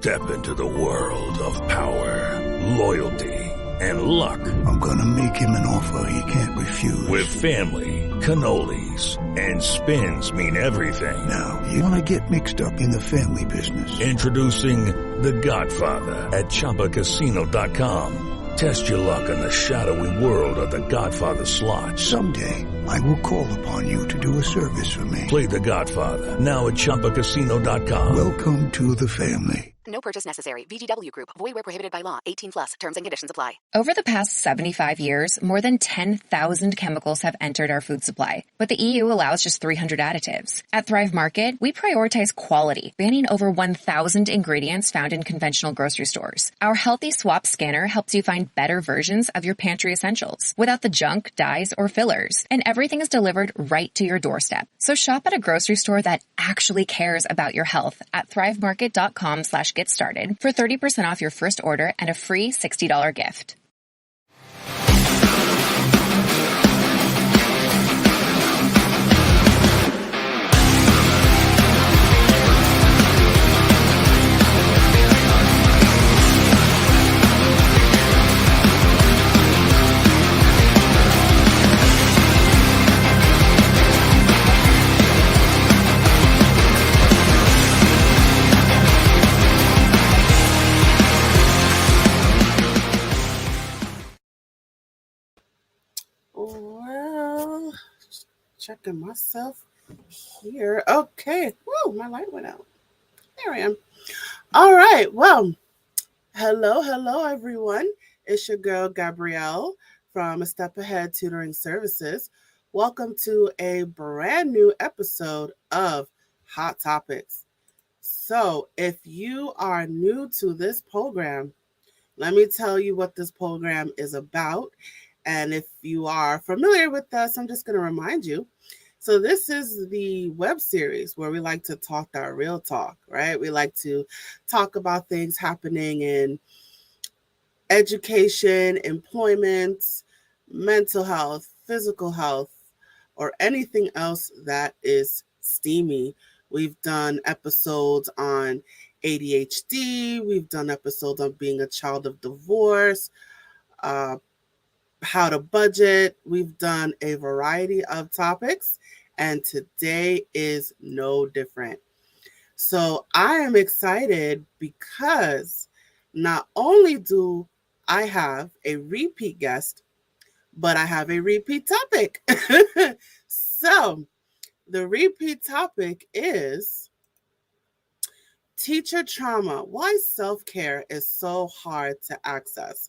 Step into the world of power, loyalty, and luck. I'm gonna make him an offer he can't refuse. With family, cannolis, and spins mean everything. Now, you wanna get mixed up in the family business. Introducing The Godfather at ChumbaCasino.com. Test your luck in the shadowy world of The Godfather slot. Someday, I will call upon you to do a service for me. Play The Godfather, now at ChumbaCasino.com. Welcome to the family. No purchase necessary. VGW Group. Void where prohibited by law. 18 plus. Terms and conditions apply. Over the past 75 years, more than 10,000 chemicals have entered our food supply, but the EU allows just 300 additives. At Thrive Market, we prioritize quality, banning over 1,000 ingredients found in conventional grocery stores. Our Healthy Swap scanner helps you find better versions of your pantry essentials without the junk, dyes, or fillers, and everything is delivered right to your doorstep. So shop at a grocery store that actually cares about your health at thrivemarket.com/get started for 30% off your first order and a free $60 gift. Well, checking myself here. Okay. Whoa, my light went out. There I am. All right. Well, hello, everyone. It's your girl, Gabrielle from A Step Ahead Tutoring Services. Welcome to a brand new episode of Hot Topics. So if you are new to this program, let me tell you what this program is about. And if you are familiar with us, I'm just going to remind you. So this is the web series where we like to talk our real talk, right? We like to talk about things happening in education, employment, mental health, physical health, or anything else that is steamy. We've done episodes on ADHD. We've done episodes on being a child of divorce, how to budget. We've done a variety of topics, and today is no different. So I am excited because not only do I have a repeat guest, but I have a repeat topic. So the repeat topic is teacher trauma, why self-care is so hard to access.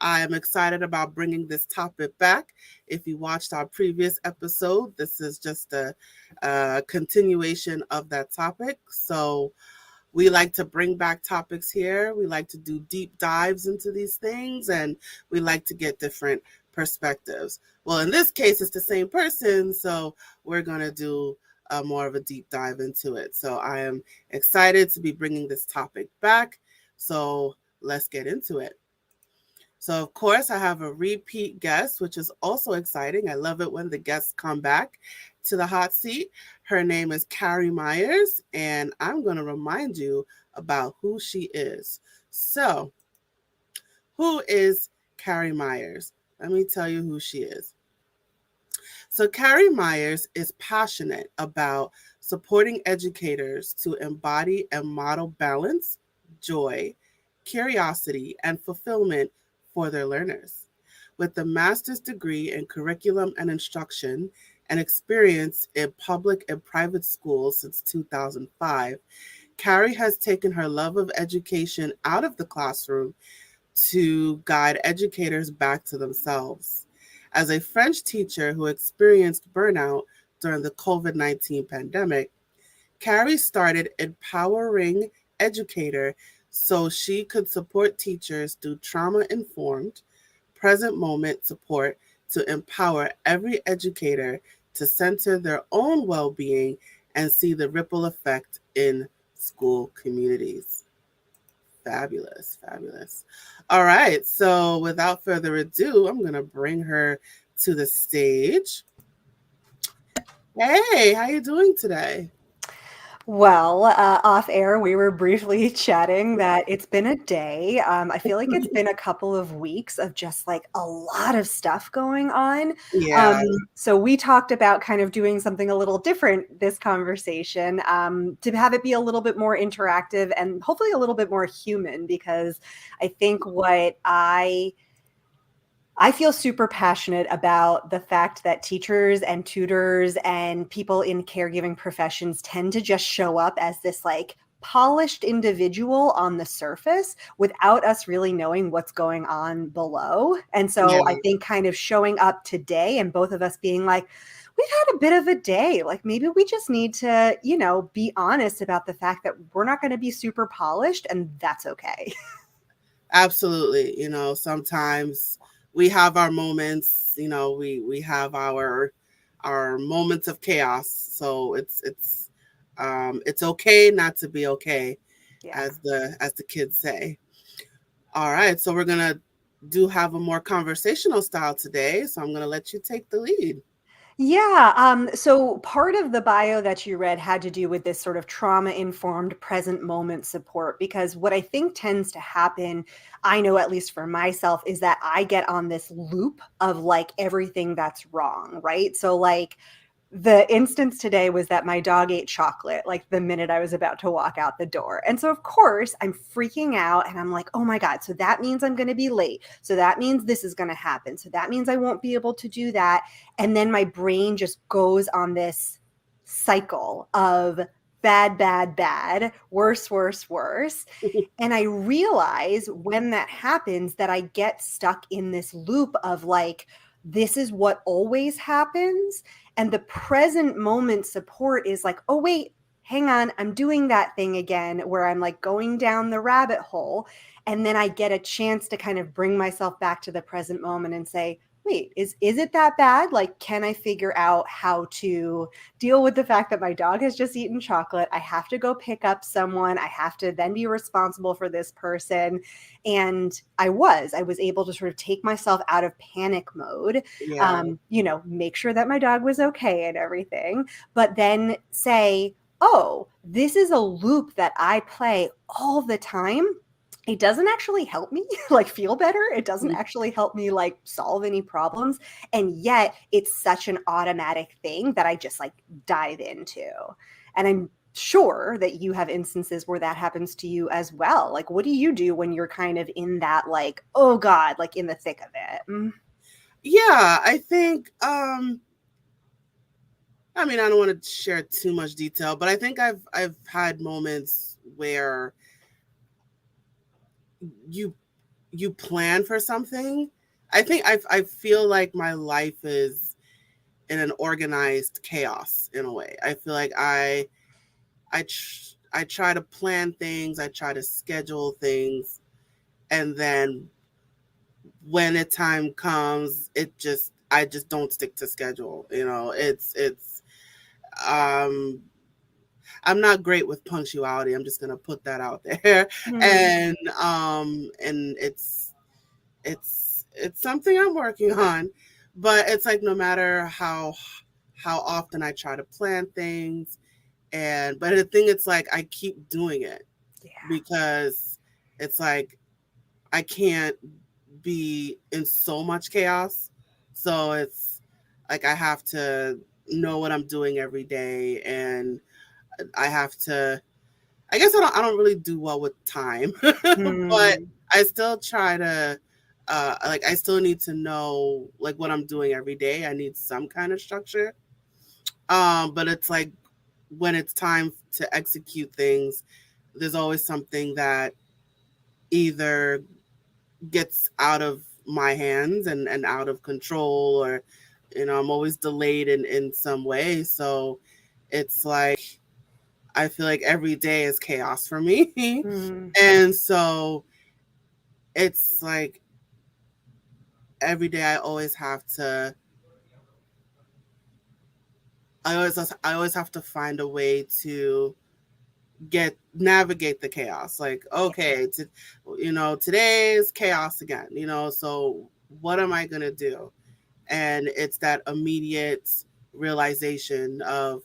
I am excited about bringing this topic back. If you watched our previous episode, this is just a continuation of that topic. So we like to bring back topics here. We like to do deep dives into these things, and we like to get different perspectives. Well, in this case, it's the same person, so we're going to do more of a deep dive into it. So I am excited to be bringing this topic back. So let's get into it. So, of course, I have a repeat guest, which is also exciting. I love it when the guests come back to the hot seat. Her name is Carrie Meyers, and I'm going to remind you about who she is. So, who is Carrie Meyers? Let me tell you who she is. So, Carrie Meyers is passionate about supporting educators to embody and model balance, joy, curiosity, and fulfillment for their learners. With a master's degree in curriculum and instruction and experience in public and private schools since 2005, Carrie has taken her love of education out of the classroom to guide educators back to themselves. As a French teacher who experienced burnout during the COVID-19 pandemic, Carrie started Empowering Educator so she could support teachers through trauma-informed, present-moment support to empower every educator to center their own well-being and see the ripple effect in school communities. Fabulous, fabulous. All right, so without further ado, I'm going to bring her to the stage. Hey, how you doing today? Well, off air, we were briefly chatting that it's been a day. I feel like it's been a couple of weeks of just like a lot of stuff going on. Um, Yeah, so we talked about kind of doing something a little different this conversation, to have it be a little bit more interactive and hopefully a little bit more human, because I think what I feel super passionate about the fact that teachers and tutors and people in caregiving professions tend to just show up as this like polished individual on the surface without us really knowing what's going on below. And yeah, so I think kind of showing up today and both of us being like, we've had a bit of a day. Like maybe we just need to, be honest about the fact that we're not going to be super polished, and that's okay. absolutely. Sometimes we have our moments. We have our moments of chaos. So it's okay not to be okay, Yeah. as the kids say. All right, so we're gonna do have a more conversational style today. So I'm gonna let you take the lead. Yeah. So part of the bio that you read had to do with this sort of trauma informed present moment support, because what I think tends to happen, I know at least for myself, is that I get on this loop of like everything that's wrong, right? So, like, the instance today was that my dog ate chocolate like the minute I was about to walk out the door. And so, of course, I'm freaking out and I'm like, oh my God, so that means I'm going to be late. So that means this is going to happen. So that means I won't be able to do that. And then my brain just goes on this cycle of bad, bad, bad, worse, worse, worse. And I realize when that happens that I get stuck in this loop of like, this is what always happens. And the present moment support is like, oh, wait, hang on. I'm doing that thing again where I'm like going down the rabbit hole. And then I get a chance to kind of bring myself back to the present moment and say, wait, is it that bad? Like, can I figure out how to deal with the fact that my dog has just eaten chocolate? I have to go pick up someone. I have to then be responsible for this person. And I was able to sort of take myself out of panic mode, Yeah, make sure that my dog was okay and everything, but then say, oh, this is a loop that I play all the time. It doesn't actually help me like feel better. It doesn't actually help me like solve any problems. And yet it's such an automatic thing that I just like dive into. And I'm sure that you have instances where that happens to you as well. Like, what do you do when you're kind of in that, like, oh God, like in the thick of it? yeah. I think. I mean, I don't want to share too much detail, but I think I've had moments where you you plan for something. I feel like my life is in an organized chaos in a way. I feel like I try to plan things, I try to schedule things, and then when the time comes, I just don't stick to schedule. It's um I'm not great with punctuality. I'm just gonna put that out there. Hmm. And it's something I'm working on. But it's like no matter how often I try to plan things, but the thing it's like I keep doing it Yeah. because it's like I can't be in so much chaos. So it's like I have to know what I'm doing every day, and I have to I guess I don't really do well with time, but Hmm. I still try to like I still need to know like what I'm doing every day. I need some kind of structure. But it's like when it's time to execute things, there's always something that either gets out of my hands and out of control, or I'm always delayed in some way. So it's like I feel like every day is chaos for me. Hmm. And so it's like every day I always have to find a way to get navigate the chaos. Like, okay, today's chaos again, so what am I going to do? And it's that immediate realization of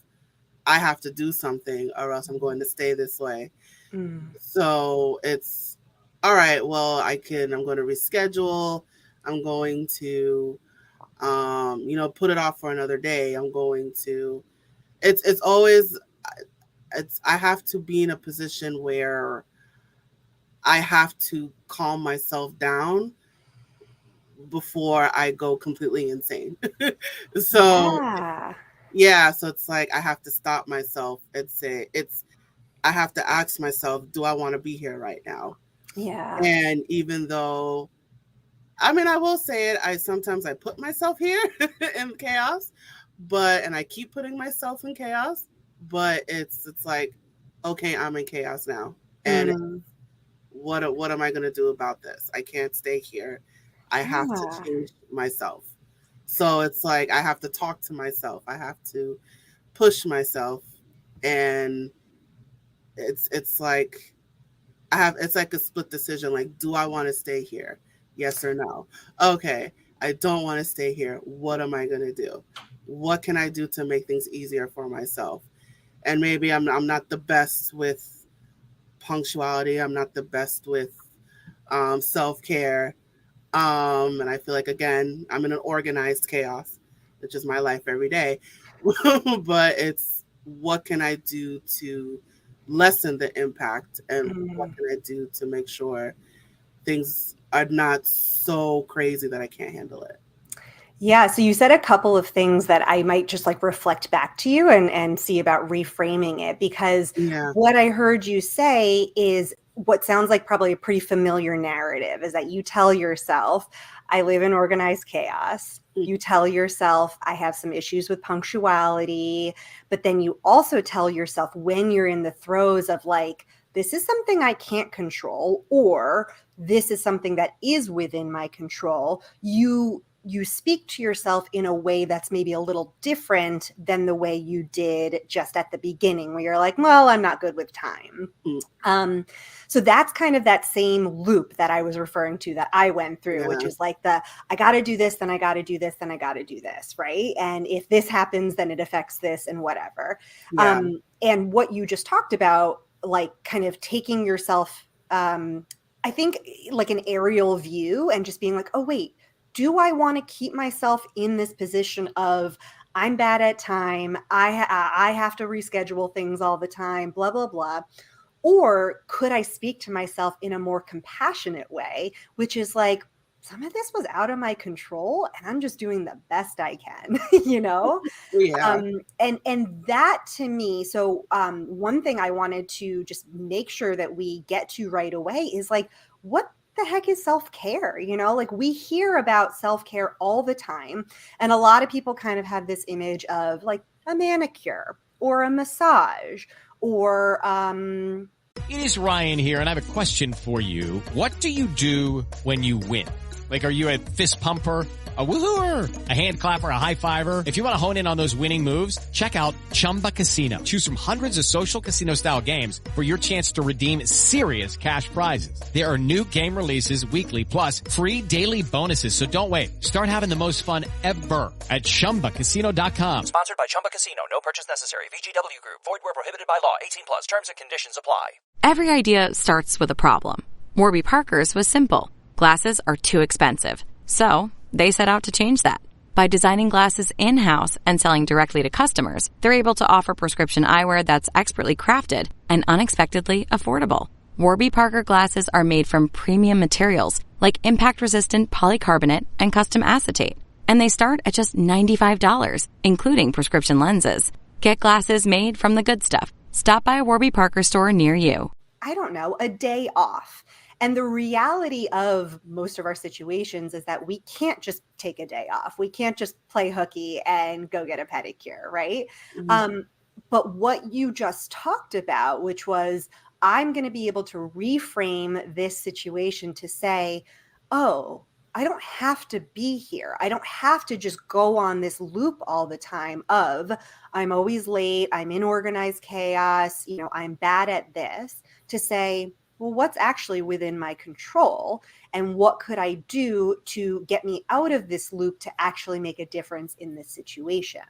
I have to do something or else I'm going to stay this way. Mm. So it's all right. Well, I'm going to reschedule. I'm going to, put it off for another day. I'm going to, it's always, I have to be in a position where I have to calm myself down before I go completely insane. So Yeah. so it's like I have to stop myself and say I have to ask myself, do I want to be here right now? Yeah. And even though, I mean, I will say it, I sometimes put myself here in chaos, and I keep putting myself in chaos, but it's like, okay, I'm in chaos now. And Mm. what am I going to do about this? I can't stay here. I have to Yeah. change myself. So it's like I have to talk to myself. I have to push myself, and it's like it's like a split decision. Like, do I want to stay here? Yes or no? Okay, I don't want to stay here. What am I going to do? What can I do to make things easier for myself? And maybe I'm not the best with punctuality. I'm not the best with self-care. And I feel like, again, I'm in an organized chaos, which is my life every day. But it's what can I do to lessen the impact, and what Mm. can I do to make sure things are not so crazy that I can't handle it. Yeah, so you said a couple of things that I might just like reflect back to you and see about reframing it, because Yeah. what I heard you say is what sounds like probably a pretty familiar narrative is that you tell yourself, I live in organized chaos. You tell yourself, I have some issues with punctuality, but then you also tell yourself when you're in the throes of like, this is something I can't control, or this is something that is within my control, you speak to yourself in a way that's maybe a little different than the way you did just at the beginning, where you're like, well, I'm not good with time. So that's kind of that same loop that I was referring to that I went through, which is like I got to do this, then I got to do this, then I got to do this, right? And if this happens, then it affects this and whatever. Yeah. And what you just talked about, like kind of taking yourself, I think like an aerial view and just being like, oh, wait, do I want to keep myself in this position of I'm bad at time, I have to reschedule things all the time, blah, blah, blah? Or could I speak to myself in a more compassionate way, which is like, some of this was out of my control and I'm just doing the best I can, you know? Yeah. And that to me, so one thing I wanted to just make sure that we get to right away is like, what the heck is self-care? You know, like we hear about self-care all the time. And a lot of people kind of have this image of like a manicure or a massage or It is Ryan here, and I have a question for you. What do you do when you win? Like, are you a fist pumper, a woo-hooer, a hand clapper, a high fiver? If you want to hone in on those winning moves, check out Chumba Casino. Choose from hundreds of social casino style games for your chance to redeem serious cash prizes. There are new game releases weekly, plus free daily bonuses. So don't wait. Start having the most fun ever at ChumbaCasino.com. Sponsored by Chumba Casino. No purchase necessary. VGW Group. Void where prohibited by law. 18 plus. Terms and conditions apply. Every idea starts with a problem. Warby Parker's was simple. Glasses are too expensive. So they set out to change that. By designing glasses in-house and selling directly to customers, they're able to offer prescription eyewear that's expertly crafted and unexpectedly affordable. Warby Parker glasses are made from premium materials like impact-resistant polycarbonate and custom acetate. And they start at just $95, including prescription lenses. Get glasses made from the good stuff. Stop by a Warby Parker store near you. I don't know, a day off. And the reality of most of our situations is that we can't just take a day off. We can't just play hooky and go get a pedicure, right? Mm-hmm. But what you just talked about, which was, I'm going to be able to reframe this situation to say, oh, I don't have to be here. I don't have to just go on this loop all the time of I'm always late, I'm in organized chaos, you know, I'm bad at this, to say, well, what's actually within my control and what could I do to get me out of this loop to actually make a difference in this situation?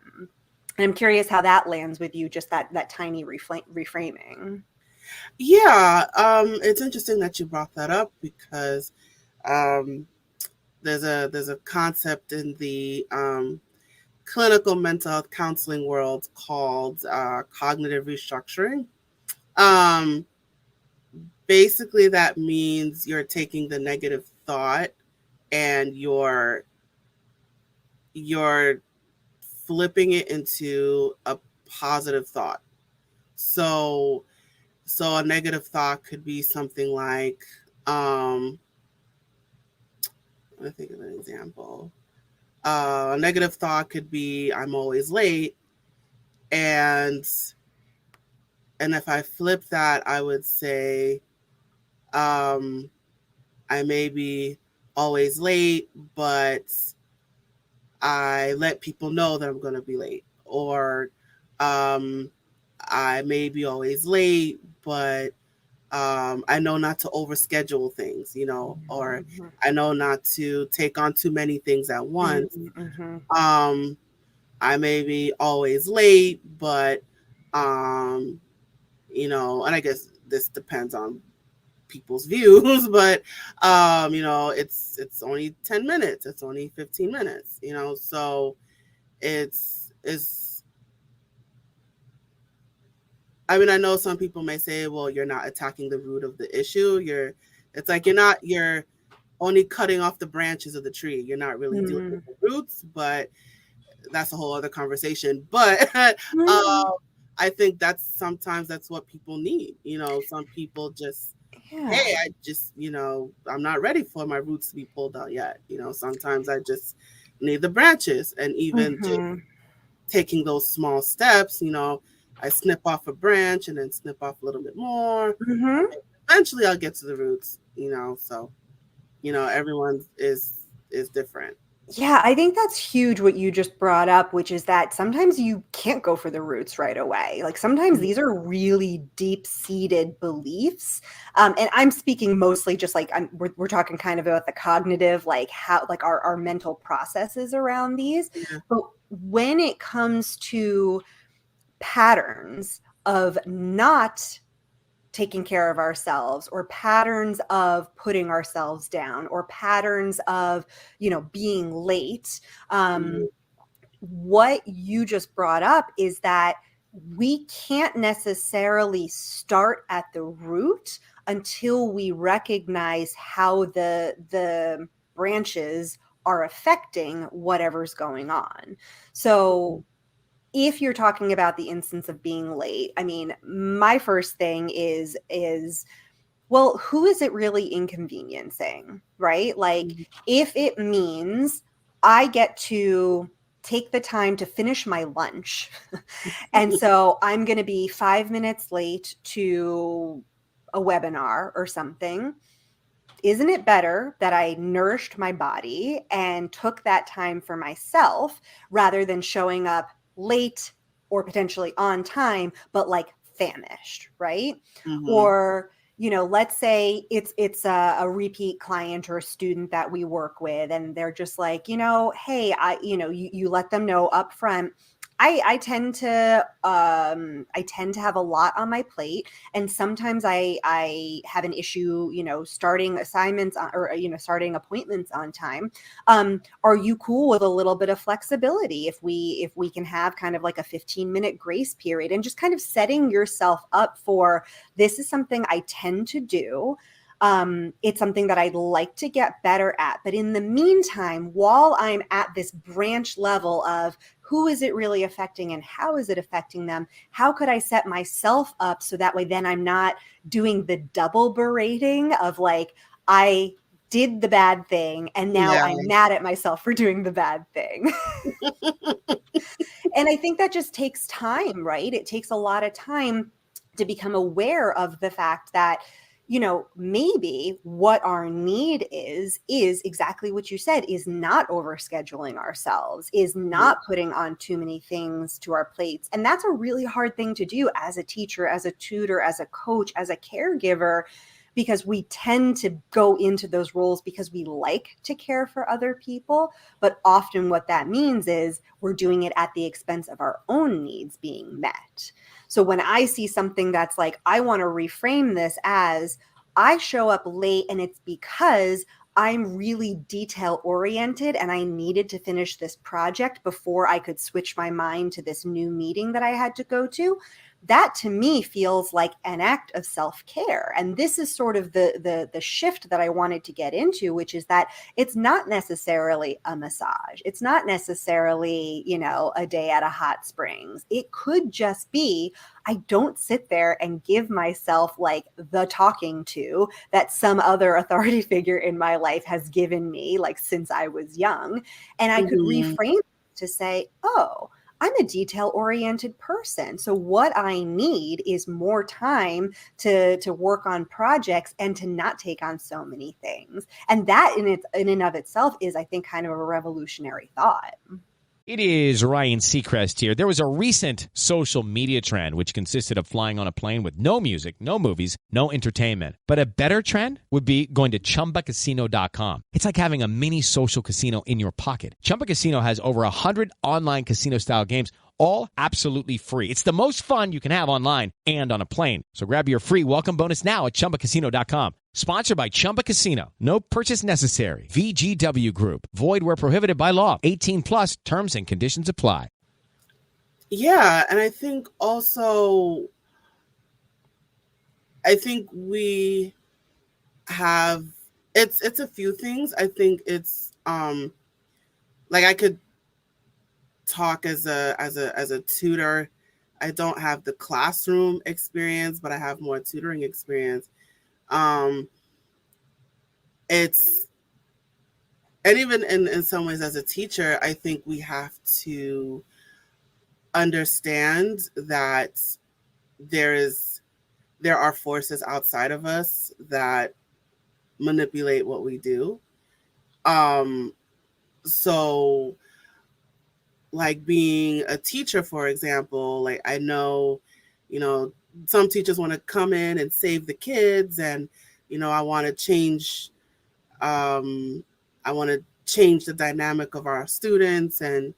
And I'm curious how that lands with you, just that tiny reframing. Yeah, it's interesting that you brought that up because there's a concept in the clinical mental health counseling world called cognitive restructuring. Um, Basically, that means you're taking the negative thought and you're flipping it into a positive thought. So a negative thought could be something like, let me think of an example. A negative thought could be, I'm always late. And if I flip that, I would say, I may be always late, but I let people know that I'm going to be late. Or I may be always late, but I know not to overschedule things, or I know not to take on too many things at once. I may be always late, but, and I guess this depends on people's views, but, it's only 10 minutes. It's only 15 minutes, so it's, I mean, I know some people may say, well, you're not attacking the root of the issue. You're only cutting off the branches of the tree. You're not really dealing with the roots, but that's a whole other conversation. But I think sometimes that's what people need. Some people just, hey, I just, I'm not ready for my roots to be pulled out yet. Sometimes I just need the branches, and even just taking those small steps, I snip off a branch and then snip off a little bit more. Eventually I'll get to the roots, so, everyone is different. Yeah, I think that's huge what you just brought up, which is that sometimes you can't go for the roots right away. Like sometimes these are really deep-seated beliefs. And I'm speaking mostly just like we're talking kind of about the cognitive, like how like our mental processes around these. Yeah. But when it comes to patterns of not taking care of ourselves, or patterns of putting ourselves down, or patterns of, being late. What you just brought up is that we can't necessarily start at the root until we recognize how the branches are affecting whatever's going on. So if you're talking about the instance of being late, I mean, my first thing is, well, who is it really inconveniencing, right? Like if it means I get to take the time to finish my lunch, and so I'm going to be 5 minutes late to a webinar or something, isn't it better that I nourished my body and took that time for myself rather than showing up late or potentially on time, but like famished, right? Or, let's say it's a repeat client or a student that we work with, and they're just like, hey, you let them know up front, I tend to have a lot on my plate, and sometimes I have an issue, starting assignments or starting appointments on time. Are you cool with a little bit of flexibility if we can have kind of like a 15-minute grace period, and just kind of setting yourself up for, this is something I tend to do. It's something that I'd like to get better at. But in the meantime, while I'm at this branch level of who is it really affecting and how is it affecting them, how could I set myself up so that way then I'm not doing the double berating of like, I did the bad thing and now I'm mad at myself for doing the bad thing. And I think that just takes time, right? It takes a lot of time to become aware of the fact that, maybe what our need is exactly what you said, is not overscheduling ourselves, is not putting on too many things to our plates. And that's a really hard thing to do as a teacher, as a tutor, as a coach, as a caregiver, because we tend to go into those roles because we like to care for other people. But often what that means is we're doing it at the expense of our own needs being met. So when I see something that's like, I want to reframe this as I show up late and it's because I'm really detail oriented and I needed to finish this project before I could switch my mind to this new meeting that I had to go to. That to me feels like an act of self-care. And this is sort of the shift that I wanted to get into, which is that it's not necessarily a massage. It's not necessarily, a day at a hot springs. It could just be, I don't sit there and give myself like the talking to that some other authority figure in my life has given me, like since I was young. And I could reframe to say, oh, I'm a detail-oriented person. So what I need is more time to work on projects and to not take on so many things. And that in and of itself is, I think, kind of a revolutionary thought. It is Ryan Seacrest here. There was a recent social media trend which consisted of flying on a plane with no music, no movies, no entertainment. But a better trend would be going to ChumbaCasino.com. It's like having a mini social casino in your pocket. Chumba Casino has over 100 online casino-style games, all absolutely free. It's the most fun you can have online and on a plane. So grab your free welcome bonus now at ChumbaCasino.com. Sponsored by Chumba Casino. No purchase necessary. VGW Group. Void where prohibited by law. 18 plus terms and conditions apply. Yeah, and I think also, we have, it's a few things. I think it's, like I could talk as a tutor. I don't have the classroom experience, but I have more tutoring experience. And even in some ways as a teacher, I think we have to understand that there are forces outside of us that manipulate what we do. So like being a teacher, for example, like I know, some teachers want to come in and save the kids, and, I want to change, the dynamic of our students, and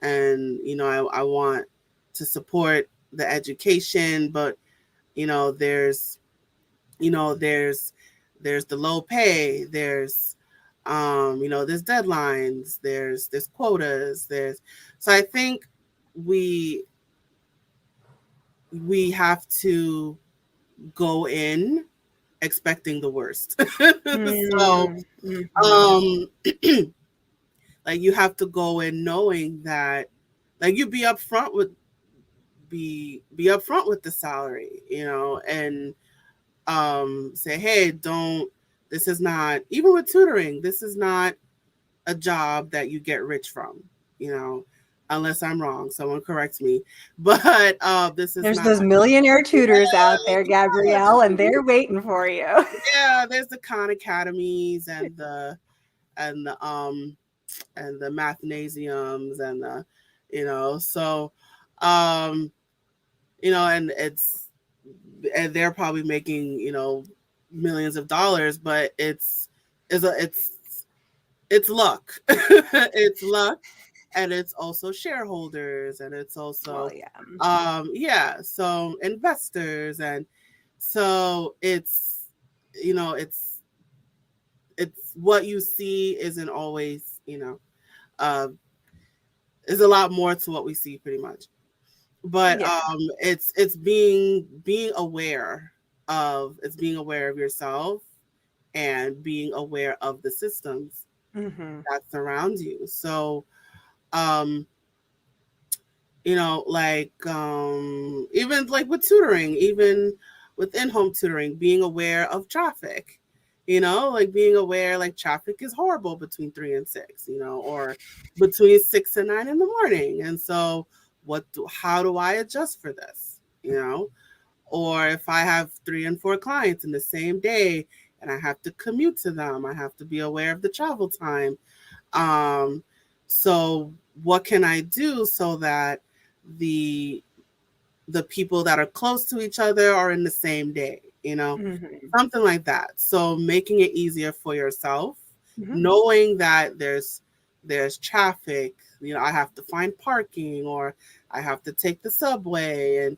I want to support the education, but, there's the low pay, there's deadlines, there's quotas, so I think we have to go in expecting the worst. So, like you have to go in knowing that, like you be upfront with the salary, and say, hey, this is not, even with tutoring, this is not a job that you get rich from, unless I'm wrong, someone corrects me. But there's those millionaire tutors out there, Gabrielle, and they're waiting for you. Yeah, there's the Khan Academies and the mathnasiums and and they're probably making, millions of dollars, but it's luck. It's luck. And it's also shareholders, and it's also, so investors. And so it's what you see isn't always, is a lot more to what we see pretty much. But it's being aware of yourself and being aware of the systems that surround you. So, even like with tutoring, even with in-home tutoring, being aware of traffic, like being aware, like traffic is horrible between 3 and 6, or between 6 and 9 in the morning. And so how do I adjust for this? Or if I have 3 and 4 clients in the same day and I have to commute to them, I have to be aware of the travel time. So what can I do so that the people that are close to each other are in the same day? something like that. So making it easier for yourself, Mhm. knowing that there's traffic, I have to find parking, or I have to take the subway,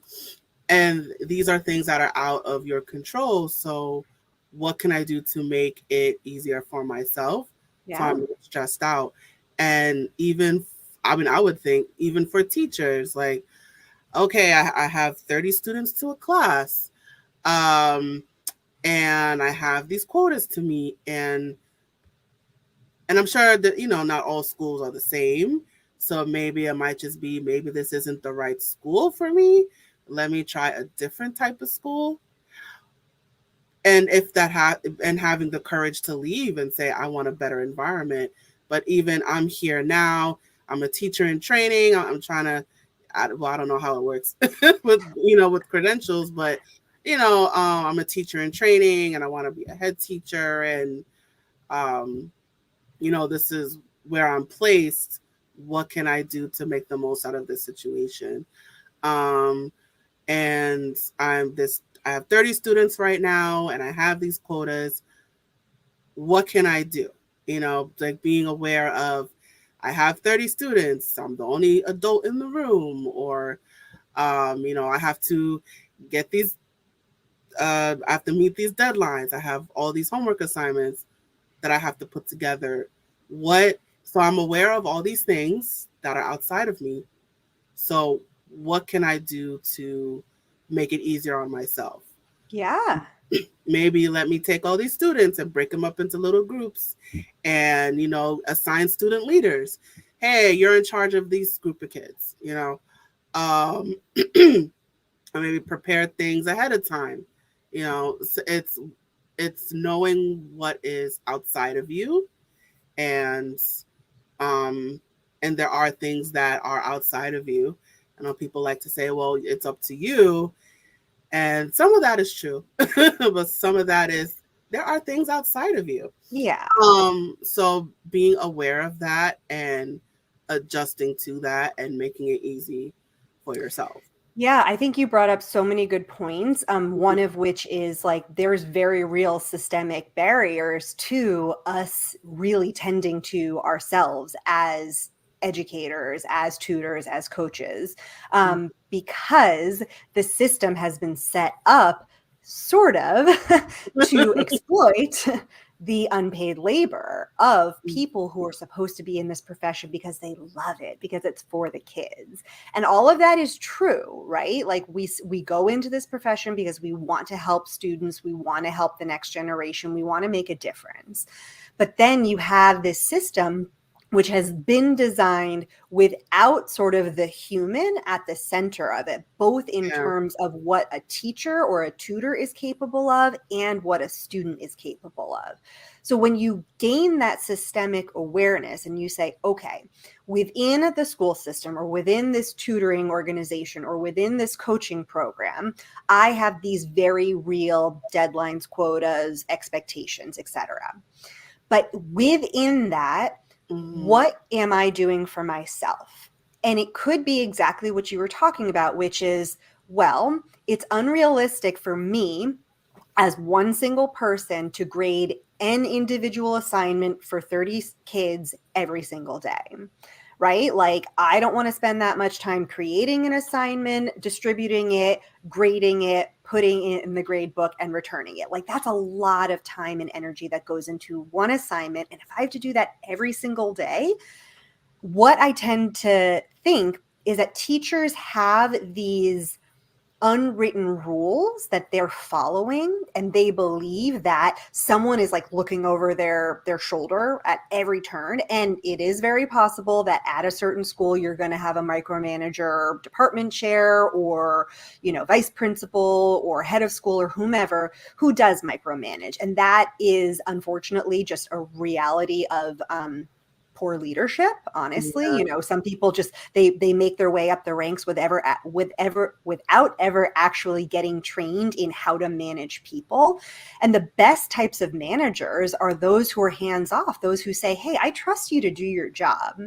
and these are things that are out of your control. So what can I do to make it easier for myself, so Yeah. I'm not stressed out? And I would think even for teachers, like, okay, I have 30 students to a class, and I have these quotas to meet, and I'm sure that, not all schools are the same. So maybe it might just be, maybe this isn't the right school for me. Let me try a different type of school. And if and having the courage to leave and say, I want a better environment. But even I'm here now, I'm a teacher in training. I'm trying to, I don't know how it works with credentials, but, I'm a teacher in training, and I want to be a head teacher. And, this is where I'm placed. What can I do to make the most out of this situation? And I have 30 students right now, and I have these quotas. What can I do? Like being aware of, I have 30 students. I'm the only adult in the room, or, I have to get these, I have to meet these deadlines. I have all these homework assignments that I have to put together. So I'm aware of all these things that are outside of me. So what can I do to make it easier on myself? Yeah. Maybe let me take all these students and break them up into little groups, and, assign student leaders. Hey, you're in charge of these group of kids, or maybe prepare things ahead of time. So it's knowing what is outside of you, and there are things that are outside of you. I know people like to say, well, it's up to you. And some of that is true, but some of that is, there are things outside of you. Yeah. So being aware of that and adjusting to that and making it easy for yourself. Yeah, I think you brought up so many good points. One of which is like there's very real systemic barriers to us really tending to ourselves as educators, as tutors, as coaches, because the system has been set up sort of to exploit the unpaid labor of people who are supposed to be in this profession because they love it, because it's for the kids. And all of that is true, right? Like we go into this profession because we want to help students, we want to help the next generation, we want to make a difference. But then you have this system which has been designed without sort of the human at the center of it, both in terms of what a teacher or a tutor is capable of and what a student is capable of. So when you gain that systemic awareness and you say, okay, within the school system or within this tutoring organization or within this coaching program, I have these very real deadlines, quotas, expectations, etc. But within that, what am I doing for myself? And it could be exactly what you were talking about, which is, well, it's unrealistic for me as one single person to grade an individual assignment for 30 kids every single day, right? Like, I don't want to spend that much time creating an assignment, distributing it, grading it, putting it in the grade book and returning it. Like, that's a lot of time and energy that goes into one assignment. And if I have to do that every single day, what I tend to think is that teachers have these unwritten rules that they're following, and they believe that someone is like looking over their shoulder at every turn. And it is very possible that at a certain school you're going to have a micromanager, department chair, or vice principal or head of school or whomever who does micromanage, and that is unfortunately just a reality of poor leadership, honestly. Some people just they make their way up the ranks without ever actually getting trained in how to manage people. And the best types of managers are those who are hands off, those who say, hey, I trust you to do your job.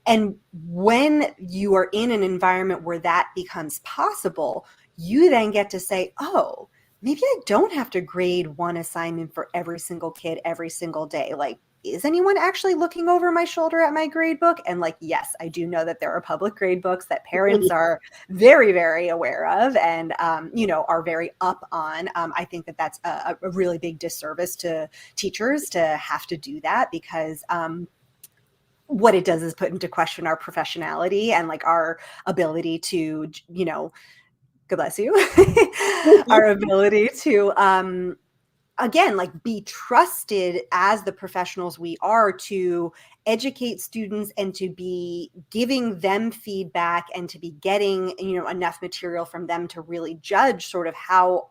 And when you are in an environment where that becomes possible, you then get to say, oh, maybe I don't have to grade one assignment for every single kid every single day. Like, is anyone actually looking over my shoulder at my grade book? And like, yes, I do know that there are public grade books that parents are very, very aware of and, are very up on. I think that that's a really big disservice to teachers to have to do that because, what it does is put into question our professionality and like our ability to, God bless you, our ability to, again, like be trusted as the professionals we are to educate students and to be giving them feedback and to be getting, enough material from them to really judge sort of how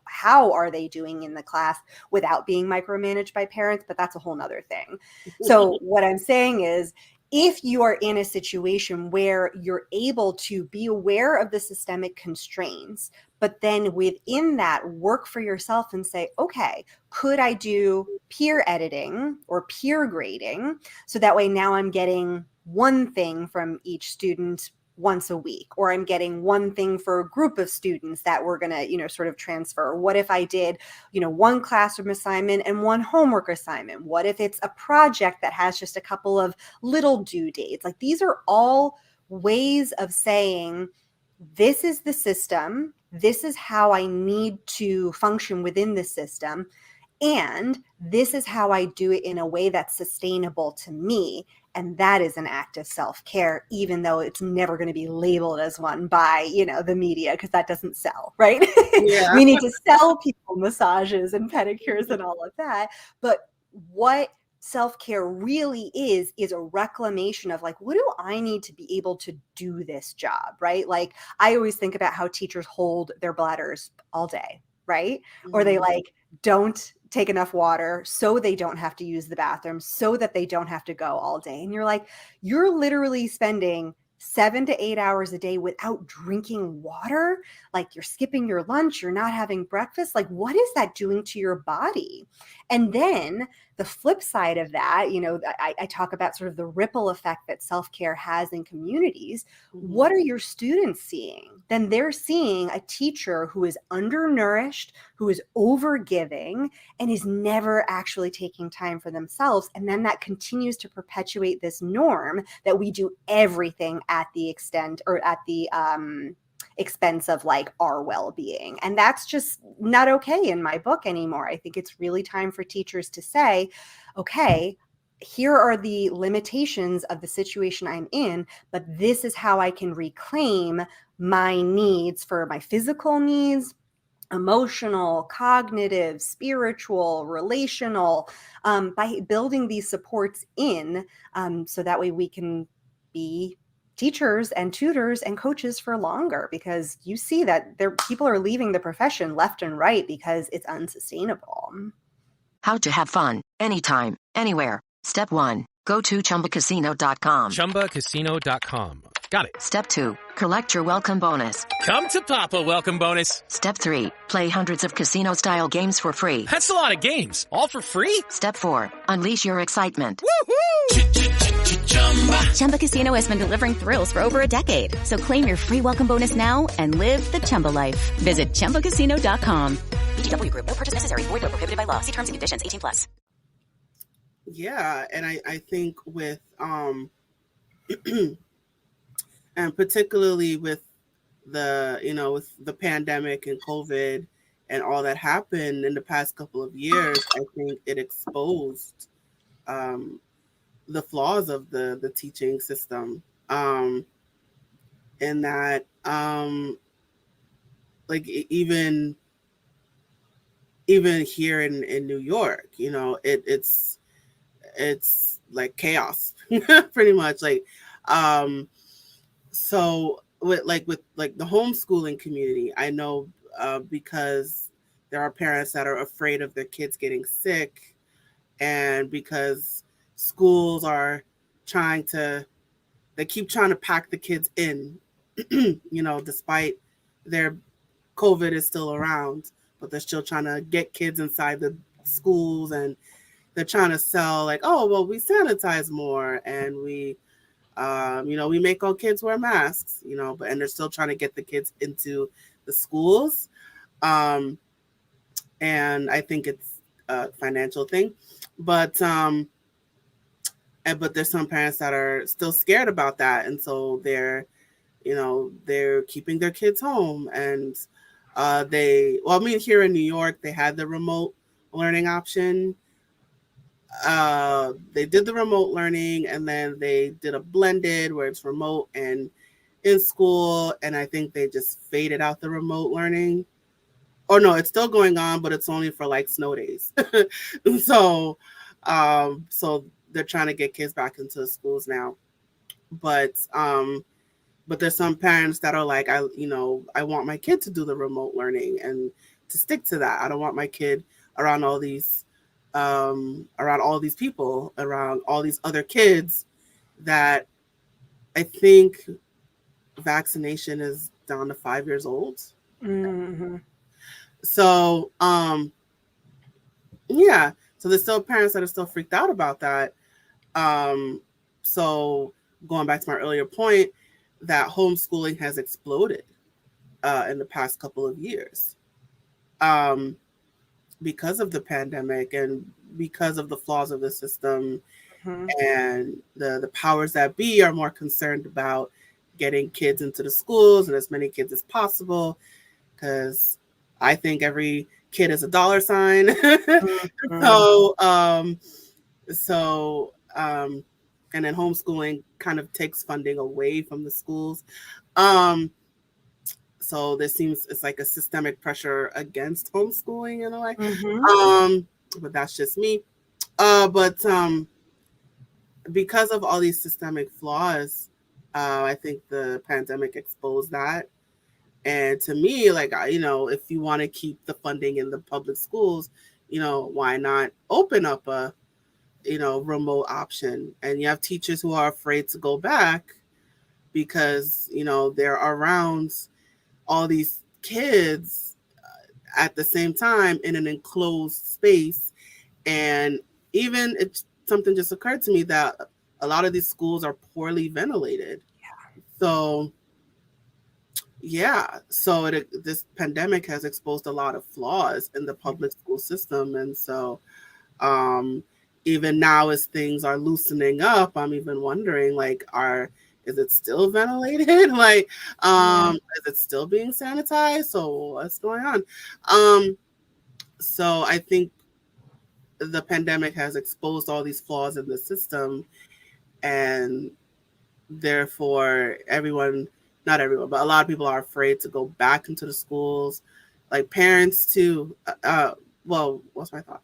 are they doing in the class without being micromanaged by parents. But that's a whole nother thing. So what I'm saying is, if you are in a situation where you're able to be aware of the systemic constraints, but then within that work for yourself and say, okay, could I do peer editing or peer grading? So that way now I'm getting one thing from each student once a week, or I'm getting one thing for a group of students that we're going to, sort of transfer. What if I did, one classroom assignment and one homework assignment? What if it's a project that has just a couple of little due dates? Like, these are all ways of saying, this is the system. This is how I need to function within the system. And this is how I do it in a way that's sustainable to me. And that is an act of self-care, even though it's never going to be labeled as one by, the media, because that doesn't sell, right? Yeah. We need to sell people massages and pedicures and all of that. But what self-care really is a reclamation of like, what do I need to be able to do this job, right? Like, I always think about how teachers hold their bladders all day, right? Mm-hmm. Or they like don't take enough water so they don't have to use the bathroom, so that they don't have to go all day. And you're like, you're literally spending 7 to 8 hours a day without drinking water. Like, you're skipping your lunch, you're not having breakfast. Like, what is that doing to your body? And then the flip side of that, I talk about sort of the ripple effect that self-care has in communities. Mm-hmm. What are your students seeing? Then they're seeing a teacher who is undernourished, who is overgiving, and is never actually taking time for themselves. And then that continues to perpetuate this norm that we do everything at the extent or at the expense of like our well-being. And that's just not okay in my book anymore. I think it's really time for teachers to say, okay, here are the limitations of the situation I'm in, but this is how I can reclaim my needs for my physical needs, emotional, cognitive, spiritual, relational, by building these supports in, so that way we can be teachers and tutors and coaches for longer, because you see that people are leaving the profession left and right because it's unsustainable. How to have fun anytime, anywhere. Step 1. Go to ChumbaCasino.com. ChumbaCasino.com. Got it. Step 2. Collect your welcome bonus. Come to Papa welcome bonus. Step 3. Play hundreds of casino-style games for free. That's a lot of games. All for free? Step 4. Unleash your excitement. Woohoo! Chumba Casino has been delivering thrills for over a decade. So claim your free welcome bonus now and live the Chumba life. Visit ChumbaCasino.com. VGW Group. No purchase necessary. Void where prohibited by law. See terms and conditions. 18+. Yeah, and I think with and particularly with with the pandemic and COVID and all that happened in the past couple of years, I think it exposed the flaws of the teaching system, in that like even here in New York, it's like chaos pretty much. Like so with the homeschooling community, I know because there are parents that are afraid of their kids getting sick, and because schools are they keep trying to pack the kids in, despite their COVID is still around, but they're still trying to get kids inside the schools, and they're trying to sell like, oh, well, we sanitize more and we make all kids wear masks, and they're still trying to get the kids into the schools. and I think it's a financial thing, but but there's some parents that are still scared about that, and so they're keeping their kids home, and here in New York, they had the remote learning option. They did the remote learning, and then they did a blended where it's remote and in school, and I think they just faded out the remote learning. Or no, it's still going on, but it's only for like snow days. so so they're trying to get kids back into the schools now, but there's some parents that are like, I want my kid to do the remote learning and to stick to that. I don't want my kid around all these people, around all these other kids that I think vaccination is down to 5 years old. Mm-hmm. So, yeah. So there's still parents that are still freaked out about that. So going back to my earlier point, that homeschooling has exploded in the past couple of years because of the pandemic and because of the flaws of the system. Mm-hmm. And the powers that be are more concerned about getting kids into the schools and as many kids as possible, because I think every kid is a dollar sign. Mm-hmm. And then homeschooling kind of takes funding away from the schools. So it's like a systemic pressure against homeschooling in a way. Mm-hmm. But that's just me. But because of all these systemic flaws, I think the pandemic exposed that. And to me, like, if you want to keep the funding in the public schools, why not open up a, remote option? And you have teachers who are afraid to go back because, they're around all these kids at the same time in an enclosed space. And even something just occurred to me that a lot of these schools are poorly ventilated. Yeah. So this pandemic has exposed a lot of flaws in the public school system. And so even now, as things are loosening up, I'm even wondering, like, is it still ventilated? Like, is it still being sanitized? So what's going on? So I think the pandemic has exposed all these flaws in the system, and therefore not everyone, but a lot of people are afraid to go back into the schools, like parents too. Well, what's my thought?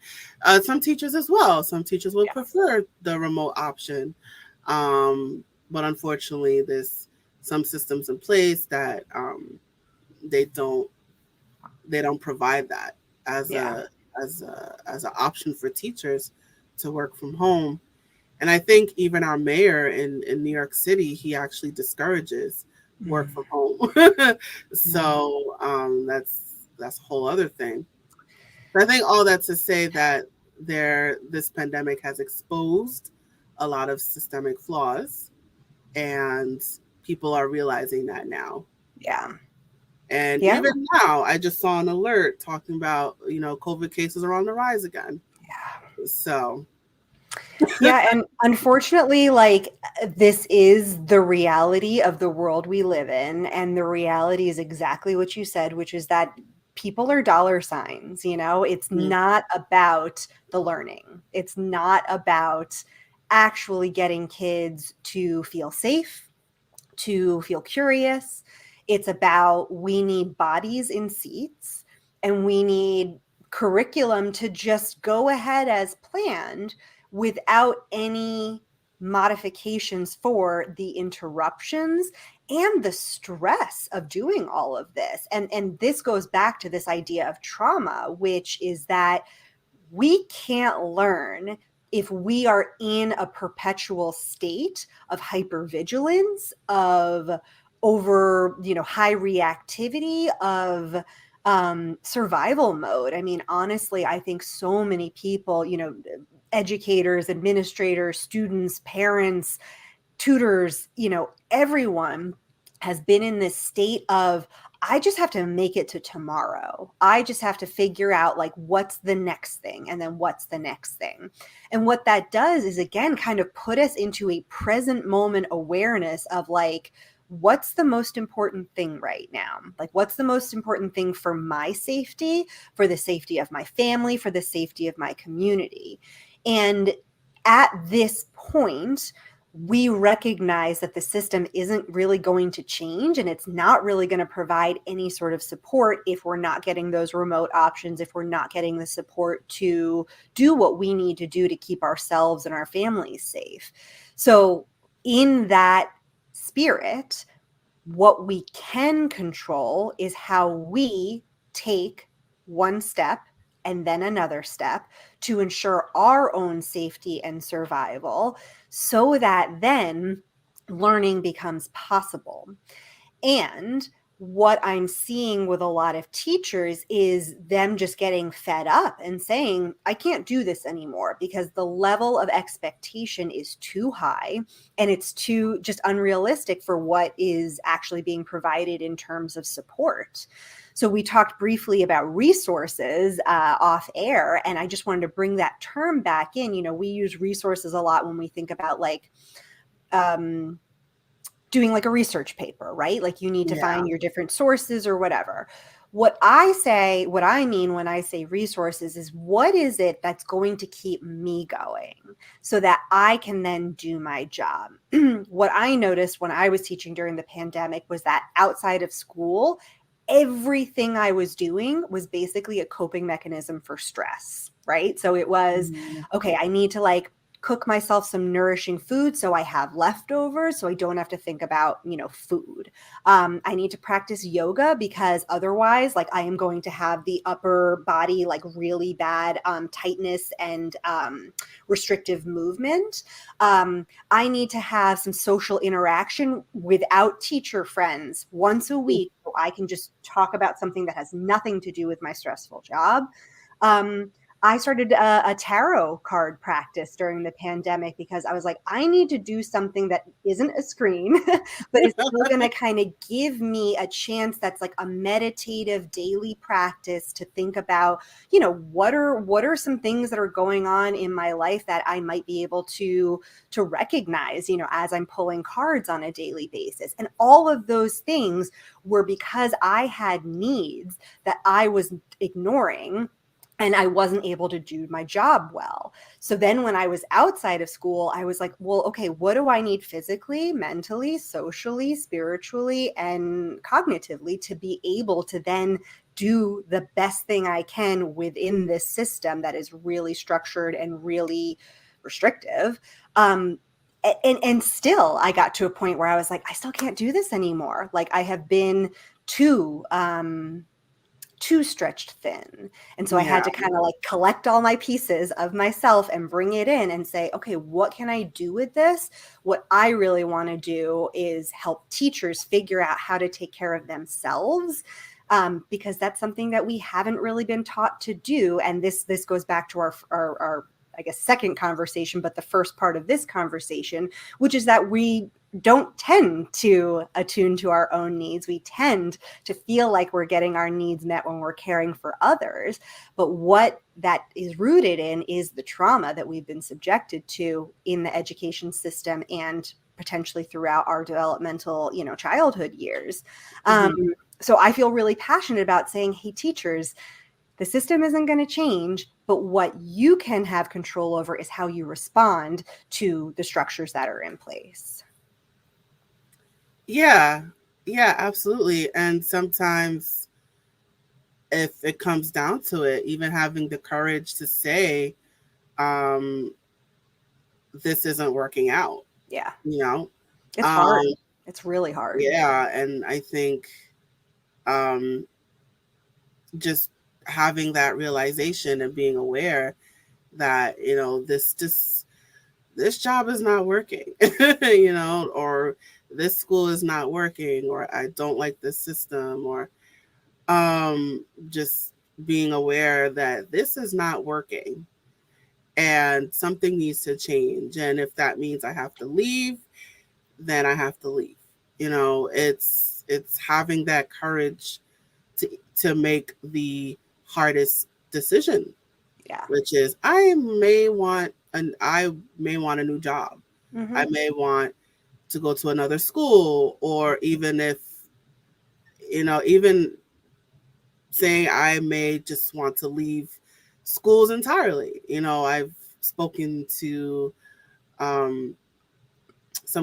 Some teachers as well. Some teachers would prefer the remote option. But unfortunately, there's some systems in place that they don't provide that as an option for teachers to work from home. And I think even our mayor in New York City, he actually discourages work from home. So that's a whole other thing. But I think all that to say that this pandemic has exposed a lot of systemic flaws, and people are realizing that now. Yeah. And even now, I just saw an alert talking about, COVID cases are on the rise again. Yeah. So. Yeah. And unfortunately, like, this is the reality of the world we live in. And the reality is exactly what you said, which is that people are dollar signs. It's not about the learning. It's not about actually getting kids to feel safe, to feel curious. It's about, we need bodies in seats, and we need curriculum to just go ahead as planned without any modifications for the interruptions and the stress of doing all of this. And this goes back to this idea of trauma, which is that we can't learn if we are in a perpetual state of hypervigilance, of high reactivity, of survival mode. I mean, honestly, I think so many people, educators, administrators, students, parents, tutors, everyone has been in this state of, I just have to make it to tomorrow. I just have to figure out like what's the next thing and then what's the next thing. And what that does is again kind of put us into a present moment awareness of like, what's the most important thing right now? Like, what's the most important thing for my safety, for the safety of my family, for the safety of my community? And at this point, we recognize that the system isn't really going to change and it's not really going to provide any sort of support if we're not getting those remote options, if we're not getting the support to do what we need to do to keep ourselves and our families safe. So in that spirit, what we can control is how we take one step and then another step to ensure our own safety and survival so that then learning becomes possible. And what I'm seeing with a lot of teachers is them just getting fed up and saying, I can't do this anymore because the level of expectation is too high and it's too just unrealistic for what is actually being provided in terms of support. So we talked briefly about resources off air, and I just wanted to bring that term back in. You know, we use resources a lot when we think about like, doing like a research paper, right? Like you need to find your different sources or whatever. What I mean when I say resources is what is it that's going to keep me going so that I can then do my job? What I noticed when I was teaching during the pandemic was that outside of school, everything I was doing was basically a coping mechanism for stress, right? So it was, okay, I need to like cook myself some nourishing food so I have leftovers so I don't have to think about, you know, food. I need to practice yoga because otherwise like I am going to have the upper body like really bad tightness and restrictive movement. I need to have some social interaction without teacher friends once a week so I can just talk about something that has nothing to do with my stressful job. I started a tarot card practice during the pandemic because I was like, I need to do something that isn't a screen, but it's still going to kind of give me a chance that's like a meditative daily practice to think about, you know, what are some things that are going on in my life that I might be able to recognize, you know, as I'm pulling cards on a daily basis. And all of those things were because I had needs that I was ignoring and I wasn't able to do my job well. So then when I was outside of school, I was like, well, okay, what do I need physically, mentally, socially, spiritually, and cognitively to be able to then do the best thing I can within this system that is really structured and really restrictive? And still I got to a point where I was like, I still can't do this anymore. Like I have been too stretched thin. And so I had to kind of like collect all my pieces of myself and bring it in and say, okay, what can I do with this? What I really want to do is help teachers figure out how to take care of themselves. Because that's something that we haven't really been taught to do. And this goes back to our I guess, second conversation, but the first part of this conversation, which is that we don't tend to attune to our own needs. We tend to feel like we're getting our needs met when we're caring for others. But what that is rooted in is the trauma that we've been subjected to in the education system and potentially throughout our developmental, you know, childhood years. So I feel really passionate about saying, hey, teachers, the system isn't going to change, but what you can have control over is how you respond to the structures that are in place. Yeah, absolutely. And sometimes if it comes down to it, even having the courage to say, this isn't working out. Yeah. You know? It's hard. It's really hard. Yeah. And I think just having that realization and being aware that, you know, this job is not working, you know, or this school is not working, or I don't like this system, or just being aware that this is not working and something needs to change. And if that means I have to leave, then I have to leave. You know, it's it's having that courage to make the hardest decision. Yeah. Which is I may want a new job. Mm-hmm. I may want to go to another school, or even if, even saying I may just want to leave schools entirely. I've spoken to some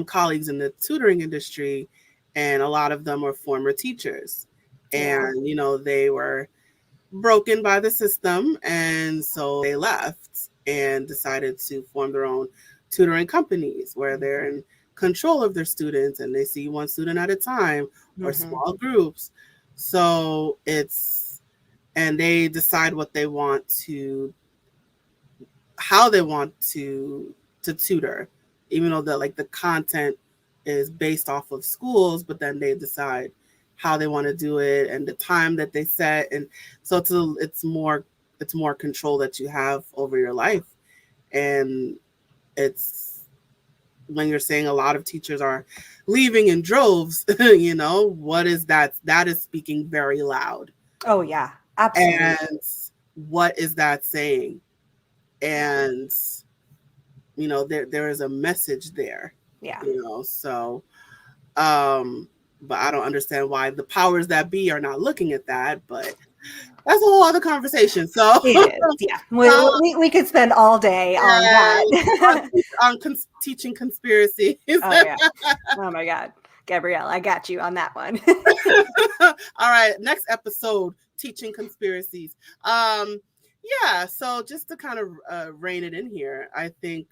colleagues in the tutoring industry, and a lot of them are former teachers. Yeah. And, they were broken by the system, and so they left and decided to form their own tutoring companies where they're in control of their students, and they see one student at a time or small groups. So and they decide how they want to tutor, even though the content is based off of schools, but then they decide how they want to do it and the time that they set. And so it's more control that you have over your life. And it's when you're saying a lot of teachers are leaving in droves, what is that? That is speaking very loud. Oh yeah, absolutely. And what is that saying? And, there is a message there. Yeah. So, but I don't understand why the powers that be are not looking at that, but that's a whole other conversation. So it is, yeah. We could spend all day on that. on teaching conspiracy. Oh yeah. Oh my God. Gabrielle, I got you on that one. All right. Next episode, teaching conspiracies. Yeah. So just to kind of rein it in here, I think,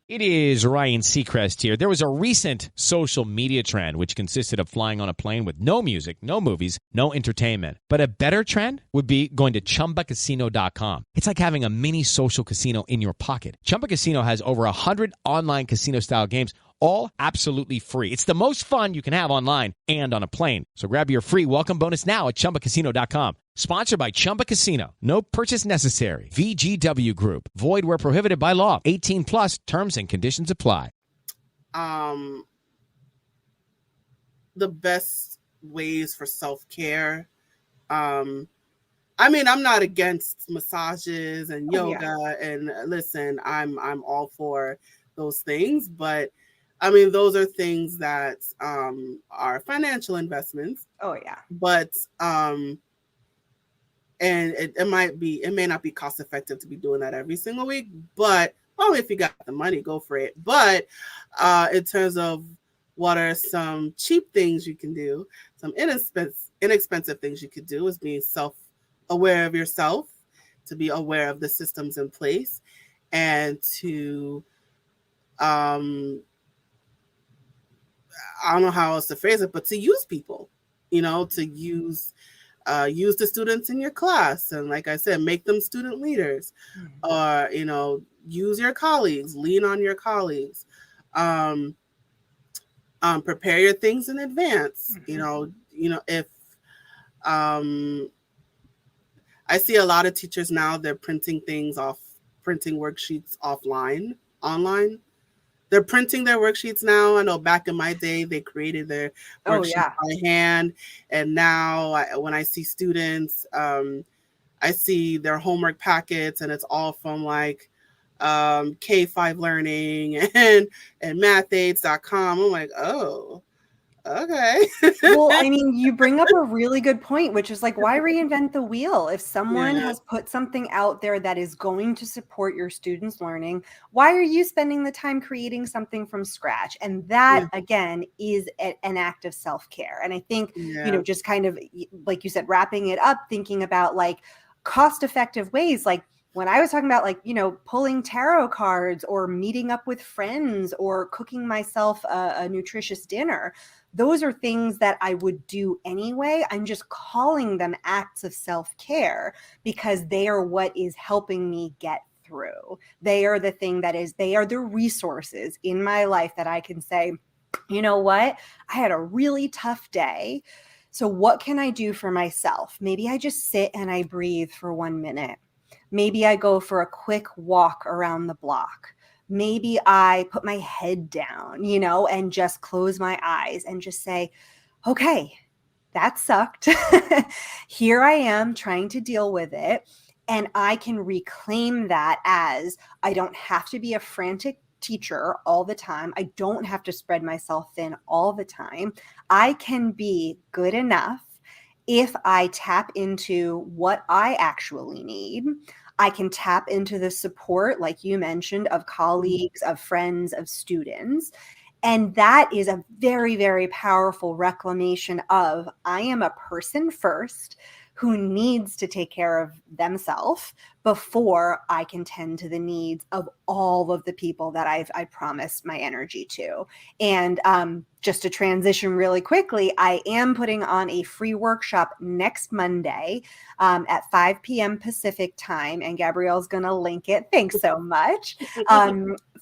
It is Ryan Seacrest here. There was a recent social media trend which consisted of flying on a plane with no music, no movies, no entertainment. But a better trend would be going to ChumbaCasino.com. It's like having a mini social casino in your pocket. Chumba Casino has over 100 online casino-style games, all absolutely free. It's the most fun you can have online and on a plane. So grab your free welcome bonus now at ChumbaCasino.com. Sponsored by Chumba Casino. No purchase necessary. VGW Group. Void where prohibited by law. 18 plus terms and conditions apply. The best ways for self-care. I'm not against massages and yoga, and listen, I'm all for those things, but those are things that are financial investments. Oh yeah. But and it may not be cost effective to be doing that every single week, but if you got the money, go for it. But in terms of what are some cheap things you can do, some inexpensive things you could do, is being self-aware of yourself, to be aware of the systems in place, and to I don't know how else to phrase it, but to use people, to use the students in your class. And like I said, make them student leaders, or, use your colleagues, lean on your colleagues, prepare your things in advance. If I see a lot of teachers now, they're printing worksheets online. They're printing their worksheets now. I know back in my day, they created their worksheets by hand. And now when I see students, I see their homework packets, and it's all from K5 Learning and mathaids.com. I'm like, oh, okay. Well, you bring up a really good point, which is why reinvent the wheel? If someone has put something out there that is going to support your students' learning, why are you spending the time creating something from scratch? And that, again, is an act of self-care. And I think, just kind of, like you said, wrapping it up, thinking about cost-effective ways, when I was talking about pulling tarot cards or meeting up with friends or cooking myself a nutritious dinner, those are things that I would do anyway. I'm just calling them acts of self-care because they are what is helping me get through. They are the thing they are the resources in my life that I can say, you know what? I had a really tough day. So what can I do for myself? Maybe I just sit and I breathe for 1 minute. Maybe I go for a quick walk around the block. Maybe I put my head down, and just close my eyes and just say, okay, that sucked. Here I am trying to deal with it. And I can reclaim that as I don't have to be a frantic teacher all the time. I don't have to spread myself thin all the time. I can be good enough if I tap into what I actually need. I can tap into the support, like you mentioned, of colleagues, of friends, of students. And that is a very, very powerful reclamation of I am a person first who needs to take care of themselves before I can tend to the needs of all of the people that I promised my energy to. And just to transition really quickly, I am putting on a free workshop next Monday at 5 p.m. Pacific time, and Gabrielle's going to link it. Thanks so much.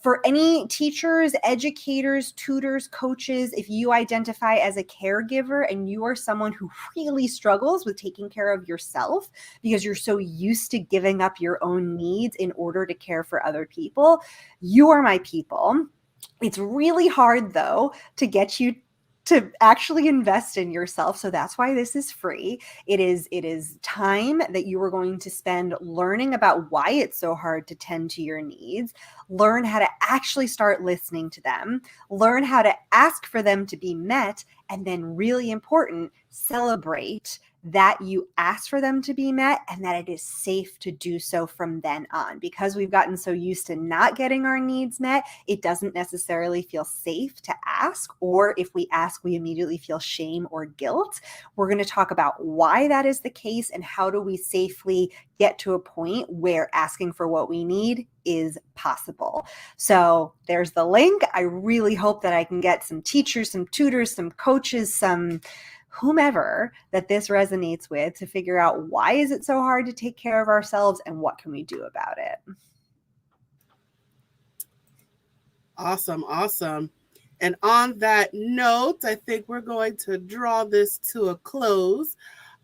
For any teachers, educators, tutors, coaches, if you identify as a caregiver and you are someone who really struggles with taking care of yourself because you're so used to giving up your own needs in order to care for other people, you are my people. It's really hard, though, to get you to actually invest in yourself. So that's why this is free. It is time that you are going to spend learning about why it's so hard to tend to your needs, learn how to actually start listening to them, learn how to ask for them to be met, and then really important, celebrate that you asked for them to be met and that it is safe to do so from then on. Because we've gotten so used to not getting our needs met, it doesn't necessarily feel safe to ask, or if we ask, we immediately feel shame or guilt. We're going to talk about why that is the case and how do we safely get to a point where asking for what we need is possible. So there's the link. I really hope that I can get some teachers, some tutors, some coaches, some whomever that this resonates with to figure out why is it so hard to take care of ourselves and what can we do about it. Awesome. And on that note, I think we're going to draw this to a close.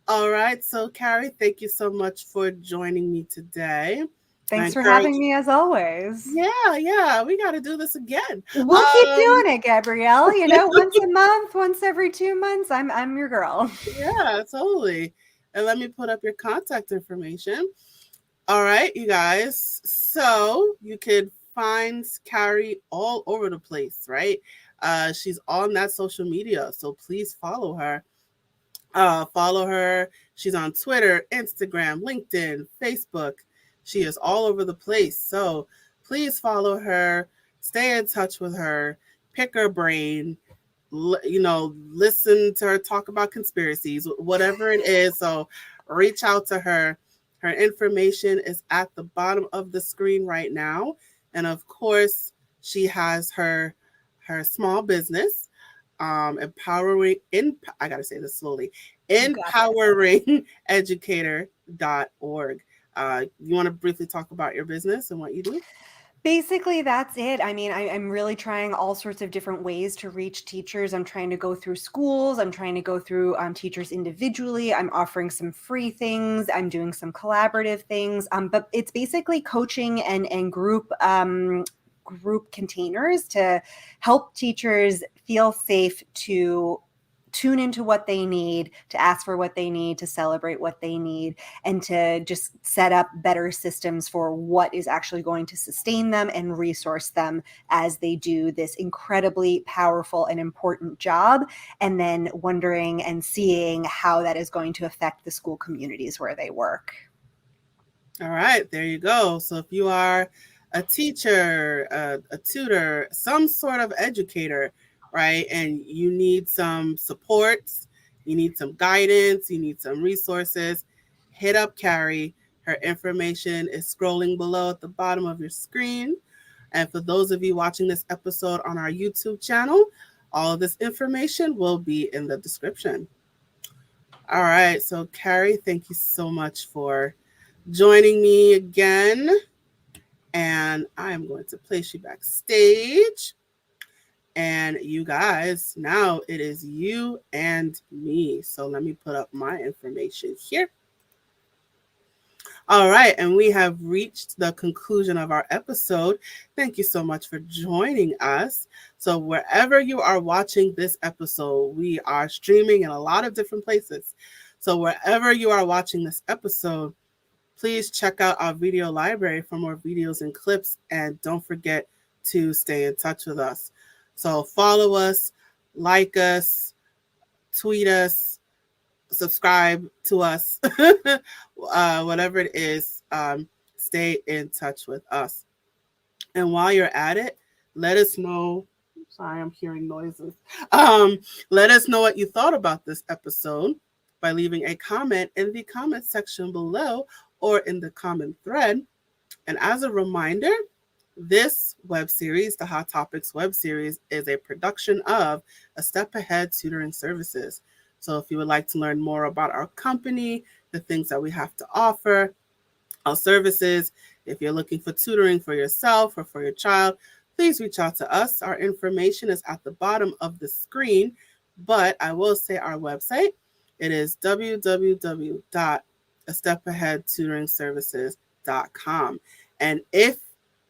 All right. So, Carrie, thank you so much for joining me today. Thanks for having me as always. Yeah. We got to do this again. We'll keep doing it, Gabrielle. You know, once a month, once every 2 months, I'm your girl. Yeah, totally. And let me put up your contact information. All right, you guys. So you could find Carrie all over the place, right? She's on that social media, so please follow her. She's on Twitter, Instagram, LinkedIn, Facebook. She is all over the place. So please follow her, stay in touch with her, pick her brain, listen to her talk about conspiracies, whatever it is. So reach out to her. Her information is at the bottom of the screen right now. And of course, she has her small business, empoweringeducator.org. You want to briefly talk about your business and what you do? Basically, that's it. I mean, I'm really trying all sorts of different ways to reach teachers. I'm trying to go through schools. I'm trying to go through teachers individually. I'm offering some free things. I'm doing some collaborative things. But it's basically coaching and group containers to help teachers feel safe to tune into what they need, to ask for what they need, to celebrate what they need, and to just set up better systems for what is actually going to sustain them and resource them as they do this incredibly powerful and important job, and then wondering and seeing how that is going to affect the school communities where they work. All right, there you go. So if you are a teacher, a tutor, some sort of educator, right, and you need some support, you need some guidance, you need some resources, hit up Carrie. Her information is scrolling below at the bottom of your screen. And for those of you watching this episode on our YouTube channel, all of this information will be in the description. All right, so Carrie, thank you so much for joining me again. And I am going to place you backstage. And you guys, now it is you and me. So let me put up my information here. All right, and we have reached the conclusion of our episode. Thank you so much for joining us. So wherever you are watching this episode, we are streaming in a lot of different places. So wherever you are watching this episode, please check out our video library for more videos and clips, and don't forget to stay in touch with us. So follow us, like us, tweet us, subscribe to us, whatever it is, stay in touch with us. And while you're at it, let us know. Sorry, I'm hearing noises. Let us know what you thought about this episode by leaving a comment in the comment section below or in the comment thread. And as a reminder, this web series, the Hot Topics web series, is a production of A Step Ahead Tutoring Services. So if you would like to learn more about our company, the things that we have to offer, our services, if you're looking for tutoring for yourself or for your child, please reach out to us. Our information is at the bottom of the screen, but I will say our website. It is www.astepaheadtutoringservices.com. And if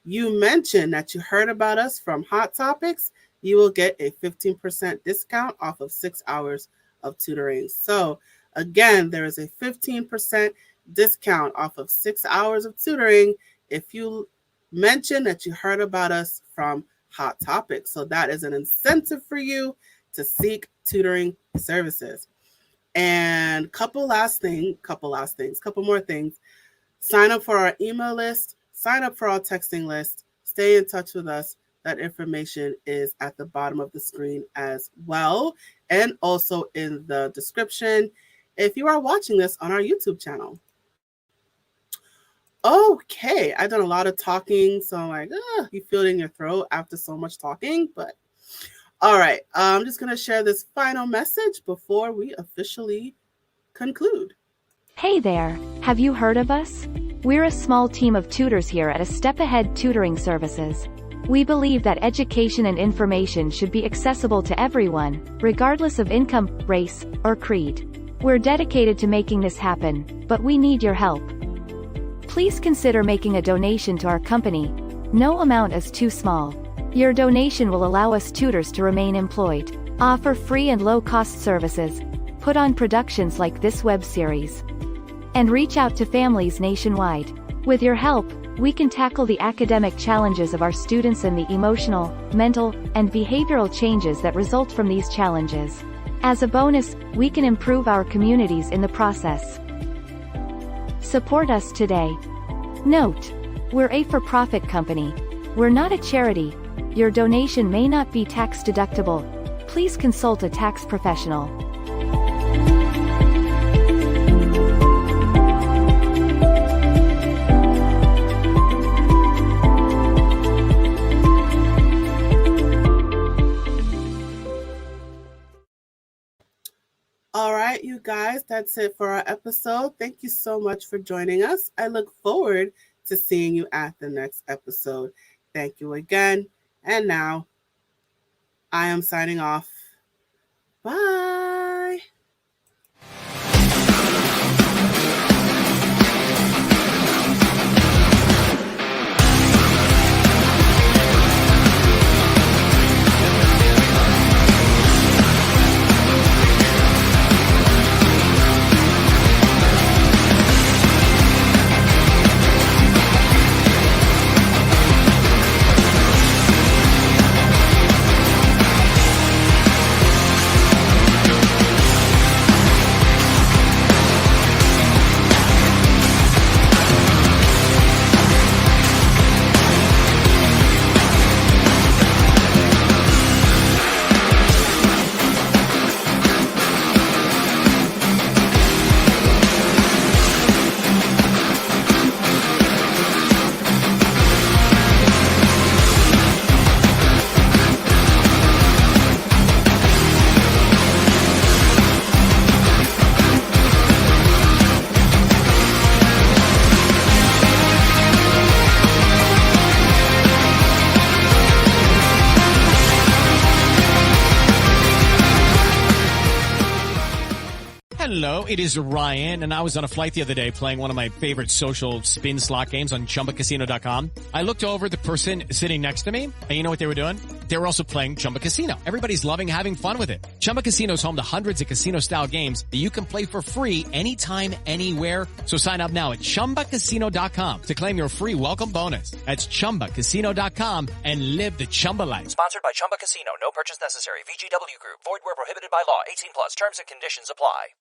you mention that you heard about us from Hot Topics, you will get a 15% discount off of 6 hours of tutoring. So again, there is a 15% discount off of 6 hours of tutoring if you mention that you heard about us from Hot Topics. So that is an incentive for you to seek tutoring services. And couple more things. Sign up for our email list, sign up for our texting list, stay in touch with us. That information is at the bottom of the screen as well, and also in the description if you are watching this on our YouTube channel. Okay, I've done a lot of talking, so I'm like, you feel it in your throat after so much talking, but all right, I'm just going to share this final message before we officially conclude. Hey there, have you heard of us? We're a small team of tutors here at A Step Ahead Tutoring Services. We believe that education and information should be accessible to everyone, regardless of income, race, or creed. We're dedicated to making this happen, but we need your help. Please consider making a donation to our company. No amount is too small. Your donation will allow us tutors to remain employed, offer free and low-cost services, put on productions like this web series, and reach out to families nationwide. With your help, we can tackle the academic challenges of our students and the emotional, mental, and behavioral changes that result from these challenges. As a bonus, we can improve our communities in the process. Support us today. Note: we're a for-profit company. We're not a charity. Your donation may not be tax deductible. Please consult a tax professional. All right, you guys, that's it for our episode. Thank you so much for joining us. I look forward to seeing you at the next episode. Thank you again. And now, I am signing off. Bye. Hello, it is Ryan, and I was on a flight the other day playing one of my favorite social spin slot games on ChumbaCasino.com. I looked over at the person sitting next to me, and you know what they were doing? They were also playing Chumba Casino. Everybody's loving having fun with it. Chumba Casino is home to hundreds of casino-style games that you can play for free anytime, anywhere. So sign up now at ChumbaCasino.com to claim your free welcome bonus. That's ChumbaCasino.com and live the Chumba life. Sponsored by Chumba Casino. No purchase necessary. VGW Group. Void where prohibited by law. 18 plus. Terms and conditions apply.